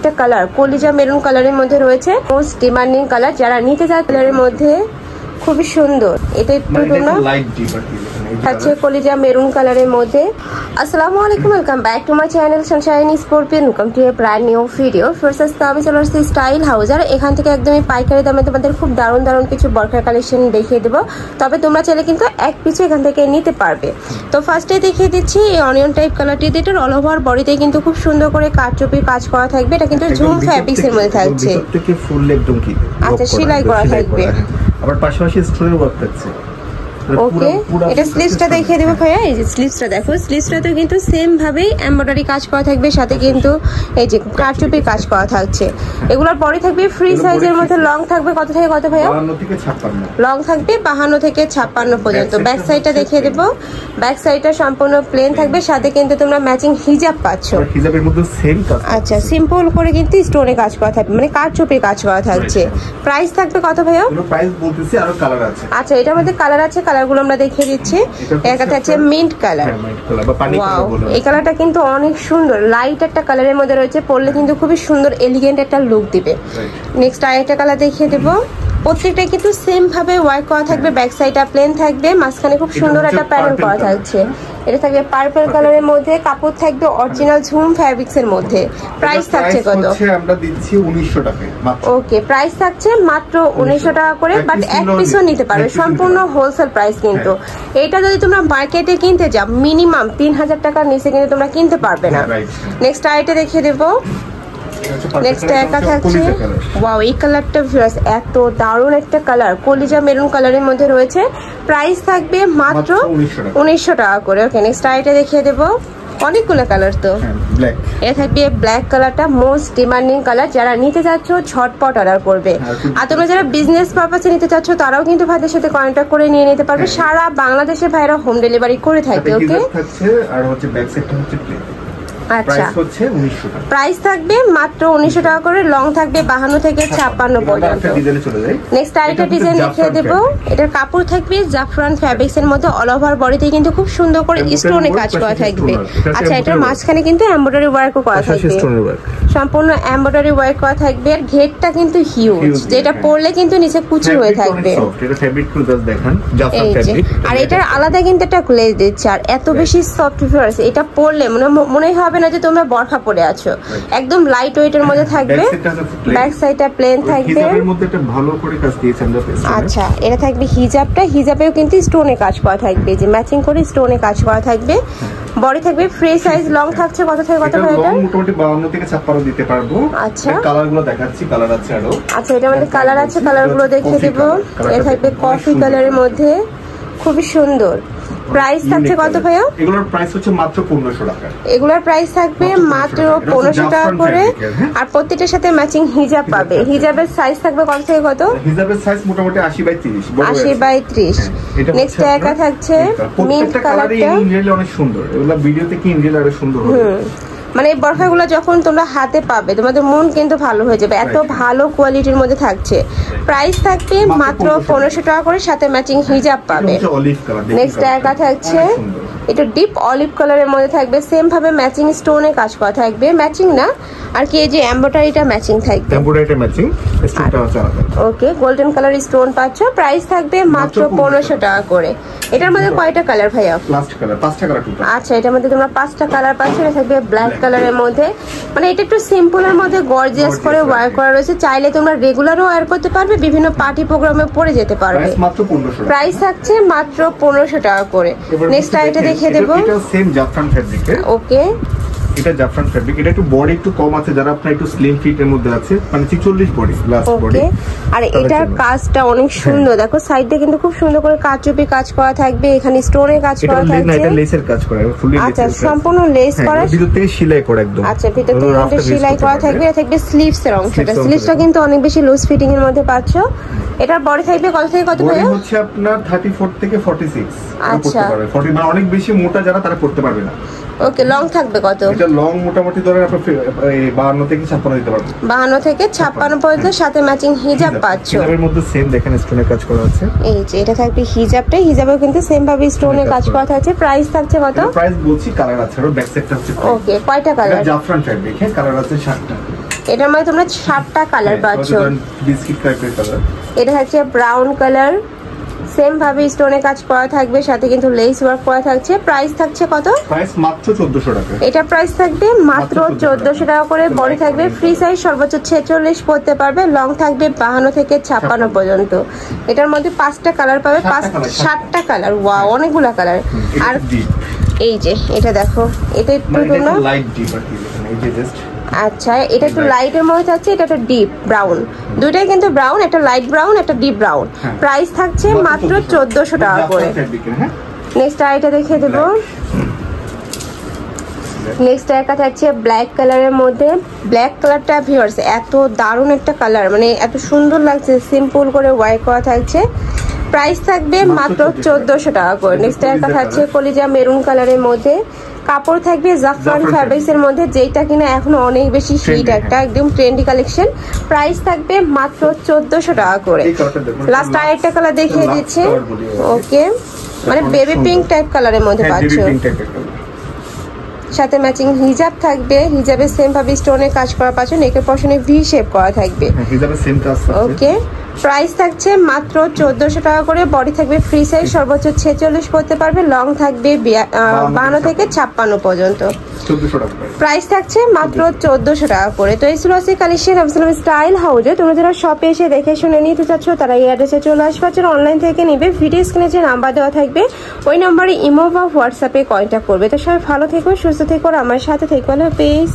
একটা কালার কলিজা মেরুন কালারের মধ্যে রয়েছে, মোস্ট ডিমান্ডিং কালার, যারা নিতে চায় কালারের মধ্যে খুবই সুন্দর। এটা একটু তোমরা আছে কলিজা মেরুন কালারের মধ্যে। আসসালামু আলাইকুম, welcome back to my channel Sunshine scorpion, welcome to A brand new video. First আমি চলে আসছি স্টাইল হাউস, আর এখান থেকে একদমই পাইকারি দামে তোমাদের খুব দারুণ দারুণ কিছু বরখার কালেকশন দেখিয়ে দেবো। তবে তোমরা চাইলে কিন্তু এক পিছু এখান থেকে নিতে পারবে। তো ফার্স্টে দেখিয়ে দিচ্ছি এই অনিয়ন টাইপ কালারটি, এটার অল ওভার বডিতে কিন্তু খুব সুন্দর করে কাটচুপি কাজ করা থাকবে। এটা কিন্তু ঝুম ফ্যাব্রিক্স এর মধ্যে থাকছে, আচ্ছা সেলাই করা থাকবে, আবার পাশাপাশি স্টোনের ওয়ার্ক থাকছে। ওকে, এটা স্লিভসটা দেখিয়ে দেবো ভাইয়া। এই যে স্লিভসটা দেখো, স্লিভসটাতে কিন্তু সেম ভাবেই এমব্রয়ডারি কাজ করা থাকবে, সাথে কিন্তু এই যে কারচুপি কাজ করা থাকছে। এগুলোর পরে থাকবে ফ্রি সাইজের মধ্যে, লং থাকবে কত থেকে কত ভাইয়া? 52 থেকে 56। লং থাকবে 52 থেকে 56 পর্যন্ত। ব্যাক সাইডটা দেখিয়ে দেবো, ব্যাক সাইডটা সম্পূর্ণ প্লেন থাকবে, সাথে কিন্তু তোমরা ম্যাচিং হিজাব পাচ্ছ। হিজাবের মধ্যে সেম কাজ, আচ্ছা সিম্পল করে কিন্তু স্টোনে কাজ করা থাকবে, মানে কারচুপি কাজ করা থাকছে। প্রাইস থাকবে কত ভাইয়া? প্রাইস বলতেছি, আরো কালার আছে। আচ্ছা এটার মধ্যে কালার আছে, কালারগুলো আমরা দেখিয়ে দিচ্ছি। একটা আছে মিন্ট কালার, ওয়াও এই কালারটা কিন্তু অনেক সুন্দর, লাইট একটা কালারের মধ্যে রয়েছে, পরলে কিন্তু খুবই সুন্দর এলিগেন্ট একটা লুক দিবে। নেক্সট আরেকটা কালার দেখিয়ে দেবো। প্রত্যেকটা কিন্তু সেম ভাবে ওয়ার্ক করা থাকবে, ব্যাক সাইডটা প্লেন থাকবে, মাঝখানে খুব সুন্দর একটা প্যানেল করা থাকছে। এটা থাকবে পার্পল কালারের মধ্যে, কাপড় থাকবে অরিজিনাল ঝুম ফ্যাব্রিক্স এর মধ্যে। প্রাইস থাকছে কত? আমরা দিচ্ছি 1900 টাকা মাত্র। ওকে, প্রাইস থাকছে মাত্র 1900 টাকা করে, বাট এক পিসও নিতে পারবে, সম্পূর্ণ হোলসেল প্রাইস কিন্তু। এটা যদি তোমরা মার্কেটে কিনতে যাও মিনিমাম 3000 টাকার নিচে কিন্তু তোমরা কিনতে পারবে না। নেক্সট আইটা দেখিয়ে দেবো। নেক্সট একা থাকছে, ওয়াও এই কালারটা এত দারুণ একটা কালার, কলিজা মেরুন কালারের মধ্যে রয়েছে। প্রাইস থাকবে মাত্র 1900 টাকা করে। ওকে, নেক্সট আইটা দেখিয়ে দেবো। অনেকগুলো কালার তো, এটা থাকবে ব্ল্যাক কালারটা, মোস্ট ডিমান্ডিং কালার, যারা নিতে চাচ্ছ ঝটপট অর্ডার করবে। আর তোমরা যারা বিজনেস পারপাসে নিতে চাচ্ছ তারাও কিন্তু ভাইদের সাথে কন্ট্যাক্ট করে নিয়ে নিতে পারবে। সারা বাংলাদেশে ভাইরা হোম ডেলিভারি করে থাকে। ওকে, আচ্ছা প্রাইস থাকবে মাত্র 1900 টাকা করে, লং থাকবে 52 থেকে 56 পর্যন্ত। নেক্সট আরেকটা ডিজাইন দেখিয়ে দেবো। এটার কাপড় থাকবে জাফরান ফ্যাব্রিক্স এর মধ্যে, অল ওভার বডিতে কিন্তু খুব সুন্দর করে স্টোনে কাজ করা থাকবে। আচ্ছা এটার মাঝখানে কিন্তু এমব্রয়ডারি ওয়ার্কও করা থাকবে, সম্পূর্ণ এমব্রয়ডারি ওয়ার্ক করা থাকবে। আর ঘেরটা কিন্তু হিউজ, যেটা পরলে কিন্তু নিচে কুচি হয়ে থাকবে। আর এটার আলাদা কিন্তু একটা গ্লেজ দিচ্ছে, আর এত বেশি সফট ফিগার, এটা পরলে মনে হবে না যে তোমরা বরখা পরে আছো, একদম লাইট ওয়েটের মধ্যে থাকবে। ব্যাক সাইডটা প্লেন থাকবে, হিজাবের মধ্যে একটা ভালো করে কাজ দিয়েছেন আমরা। আচ্ছা এটা থাকবে হিজাবটা, হিজাবেও কিন্তু স্টোনে কাজ করা থাকবে, যে ম্যাচিং করে স্টোনে কাজ করা থাকবে। বডি থাকবে ফ্রি সাইজ, লং থাকছে কত থেকে কত হয়? এটা মোটামুটি 52 থেকে 56 দিতে পারবো। আচ্ছা কালারগুলো দেখাচ্ছি, কালার আছে আরো। আচ্ছা এটার মধ্যে কালার আছে, কালারগুলো দেখিয়ে দেব। এটা থাকবে কফি কালারের মধ্যে, খুবই সুন্দর। প্রাইস থাকছে কত ভাইয়া? এগুলোর প্রাইস হচ্ছে মাত্র 1500 টাকা। এগুলোর প্রাইস থাকবে মাত্র 1500 টাকা করে, আর প্রত্যেকটার সাথে ম্যাচিং হিজাব পাবে। হিজাবের সাইজ থাকবে কত থেকে কত? হিজাবের সাইজ মোটামুটি 80/30, 80/30। নেক্সট একা থাকছে মিন্ট কালারটা, অনেক সুন্দর। এগুলো ভিডিওতে কি ইনরিয়েল আরো সুন্দর হবে। মানে এই বরখাগুলো যখন তোমরা হাতে পাবে তোমাদের মন কিন্তু ভালো হয়ে যাবে, এত ভালো কোয়ালিটির মধ্যে থাকছে। প্রাইস থাকবে মাত্র 1500 টাকা করে, সাথে ম্যাচিং হিজাব পাবে। নেক্সট একা থাকছে, এটা ডিপ অলিভ কালারের মধ্যে থাকবে, সেম ভাবে ম্যাচিং স্টোনে কাজ করা থাকবে, ম্যাচিং না আর কি, এই যে এমব্রয়ডারিটা ম্যাচিং থাকবে, এমব্রয়ডারিটা ম্যাচিং, স্টোনটা আছে আলাদা। ওকে, গোল্ডেন কালার স্টোন পাচ্ছ। প্রাইস থাকবে মাত্র 1500 টাকা করে। এটার মধ্যে কয়টা কালার ভাইয়া? পাঁচটা কালার। আচ্ছা এটার মধ্যে তোমরা 5টা কালার পাচ্ছ। এটা থাকবে ব্ল্যাক কালারের মধ্যে, মানে এটা একটু সিম্পলের মধ্যে গর্জিয়াস করে ওয়্যার করা রয়েছে। চাইলে তোমরা রেগুলারও ওয়্যার করতে পারবে, বিভিন্ন পার্টি প্রোগ্রামে পরে যেতে পারবে। প্রাইস থাকছে মাত্র 1500 টাকা করে। নেক্সট আইটা দেখিয়ে দেবো। এটা সেম জাফরান ফ্যাব্রিকের। ওকে, এটা জাফরান ফ্যাব্রিক, এটা একটু বডি একটু কম আছে, যারা আপনার একটু স্লিম ফিট এর মধ্যে আছে, মানে 46 বডি লাস্ট বডি। আর এটার কাজটা অনেক সুন্দর, দেখো সাইডে কিন্তু খুব সুন্দর করে কারচুপি কাজ করা থাকবে, এখানে স্টোনে কাজ করা থাকবে। এটা লেসের কাজ করা, ফুলি লেস। আচ্ছা সম্পূর্ণ লেস করা, ভিতর থেকে সেলাই করা একদম। আচ্ছা ভিতর থেকে কিন্তু সেলাই করা থাকবে। এটা থাকবে স্লিভস এর অংশটা, স্লিভসটা কিন্তু অনেক বেশি লুজ ফিটিং এর মধ্যে পাচ্ছ। এটার বডি থাকবে কত থেকে কত ভাই? বডি হচ্ছে আপনার 34 থেকে 46 আচ্ছা 40, মানে অনেক বেশি মোটা যারা তারা পড়তে পারবে না। ওকে, লং থাকবে কত? এটা লং মোটামুটি ধরেন আপনি 52 থেকে 56 দিতে পারবেন। 52 থেকে 56 পর্যন্ত, সাথে ম্যাচিং হিজাব পাচ্ছ। এর মধ্যে সেম দেখেন স্টোনের কাজ করা আছে। এই যে এটা থাকবে হিজাবটা, হিজাবেও কিন্তু সেম ভাবে স্টোনের কাজ করা আছে। প্রাইস থাকছে কত? প্রাইস বলছি, কালার আছে আর ব্যাক সাইডটা হচ্ছে। ওকে, কয়টা কালার? জাফরান ফ্যাব্রিক, হ্যাঁ কালার আছে 7টা। এটার মধ্যে তোমরা 7টা কালার পাচ্ছ। বিস্কিট টাইপের কালার, এটা হচ্ছে ব্রাউন কালার, সেম ভাবে স্টোনে কাজ করা থাকবে, সাথে কিন্তু লেস ওয়ার্ক করা থাকছে। প্রাইস থাকছে কত? প্রাইস মাত্র 1400 টাকা। এটা প্রাইস থাকবে মাত্র 1400 টাকা করে। বডি থাকবে ফ্রি সাইজ, সর্বোচ্চ 46 পড়তে পারবে, লং থাকবে 52 থেকে 56 পর্যন্ত। এটার মধ্যে 5টা কালার পাবে, 7টা কালার। ওয়াও, অনেকগুলা কালার। আর এই যে এটা দেখো, এটা একটু তোমরা লাইট ডিপ আর কি, এই যে জাস্ট আচ্ছা, এটা একটু লাইটের মধ্যে থাকছে, এটা একটা ডিপ ব্রাউন। দুইটাই কিন্তু ব্রাউন, একটা লাইট ব্রাউন, একটা ডিপ ব্রাউন। প্রাইস থাকছে মাত্র 1400 টাকা করে। নেক্সট আইটা দেখিয়ে দেবো। নেক্সট একটা থাকছে ব্ল্যাক কালারের মধ্যে। ব্ল্যাক কালারটা ভিউয়ার্স এত দারুণ একটা কালার, মানে এত সুন্দর লাগছে, সিম্পল করে ওয়ার্ক করা থাকছে। প্রাইস থাকবে মাত্র 1400 টাকা করে। নেক্সট একটা থাকছে কলিজা মেরুন কালারের মধ্যে। কাপড় থাকবে জাফরান ফ্যাব্রিক্স এর মধ্যে, যেটা কিনা এখন অনেক বেশি হিট, একটা একদম ট্রেন্ডি কালেকশন। প্রাইস থাকবে মাত্র 1400 টাকা করে। লাস্ট আরেকটা কালার দেখিয়ে দিচ্ছে। ওকে, মানে বেবি পিঙ্ক টাইপ কালারের মধ্যে পাচ্ছ, সাথে ম্যাচিং হিজাব থাকবে। হিজাবে সেম ভাবে স্টোনে কাজ করা পাচ্ছ, নেকের পশনে ভি শেপ করা থাকবে। হিজাবে সেম কাজ আছে। ওকে, প্রাইস থাকছে মাত্র 1400 টাকা করে। বডি থাকবে ফ্রি সাইজ, সর্বোচ্চ 46 পড়তে পারবে, লং থাকবে 52 থেকে 56 পর্যন্ত। 1400 টাকা প্রাইস থাকছে মাত্র 1400 টাকা করে। তো এই ছিল আজকে কালেকশন আফসালাম স্টাইল হাউজে। তোমরা যারা শপে এসে দেখে শুনে নিতে চাচ্ছ, তারা এই অ্যাড্রেসে চলে আসবে। অনলাইন থেকে নিবে, ভিডিও স্ক্রিনে যে নাম্বার দেওয়া থাকবে ওই নাম্বারে ইমো বা হোয়াটসঅ্যাপে কন্ট্যাক্ট করবে। তো সবাই ভালো থেকো, সুস্থ থেকো, আমার সাথে থেকো। Hello, page.